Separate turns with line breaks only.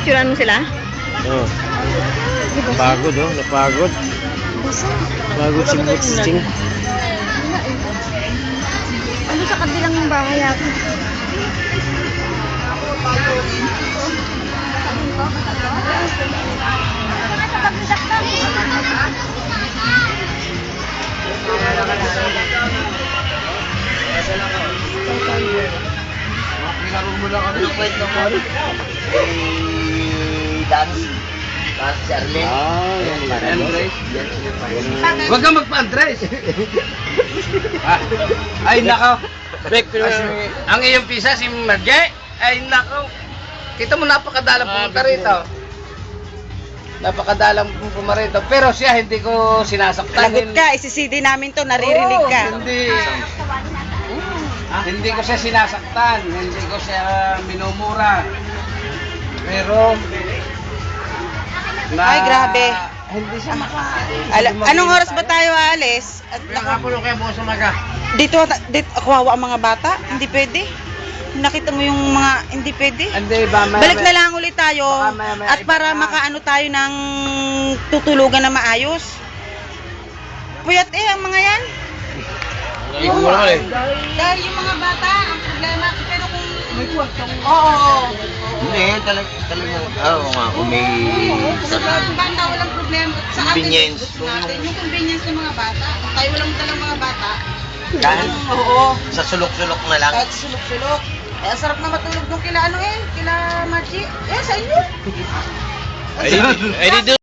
Picturean mo sila?
Oh. Napagod oh, napagod. Napagod si Butsing.
Ano sa kabilang bahay ako?
Pinaro mo lang kami ng kwento mo. Dance. Dance si Arlene.
Andres.
Huwag kang magpa-Andres. Ay, nako. Ang iyong pisa, si Marje. Ay, nako. Kita mo, napakadalang pumunta rito. Napakadalang pumunta rito. Pero siya, hindi ko sinasaktan.
Lagot ka, isi-CD namin to, naririnig ka.
Hindi. Hindi ko siya sinasaktan. Hindi ko siya minumura. Pero...
Ay, grabe.
Hindi siya
Anong oras ba tayo aalis? At
Nakapulo kayo bukas umaga.
dito, kawawa ang mga bata? Hindi pwede. Nakita mo yung mga, hindi pwede.
Hindi ba?
Balik na lang ulit tayo.
Baka maya-maya
At para makaano tayo ng tutulugan na maayos. Puyat ang mga yan.
Hindi ko wala eh.
Dahil yung mga bata, ang problema, pero kung... Oo.
Hindi, talaga. Oo nga, kung may...
Sa mga bata, walang problema. Sa atin,
Convenience.
gusto natin. Yung convenience ng mga bata. Kung tayo walang dalang mga bata.
Dahil
Oo.
sa sulok-sulok na lang.
Kahit sulok-sulok. Eh, ang sarap na matulog nung kila ano kila Margie. Eh, sa inyo.
I did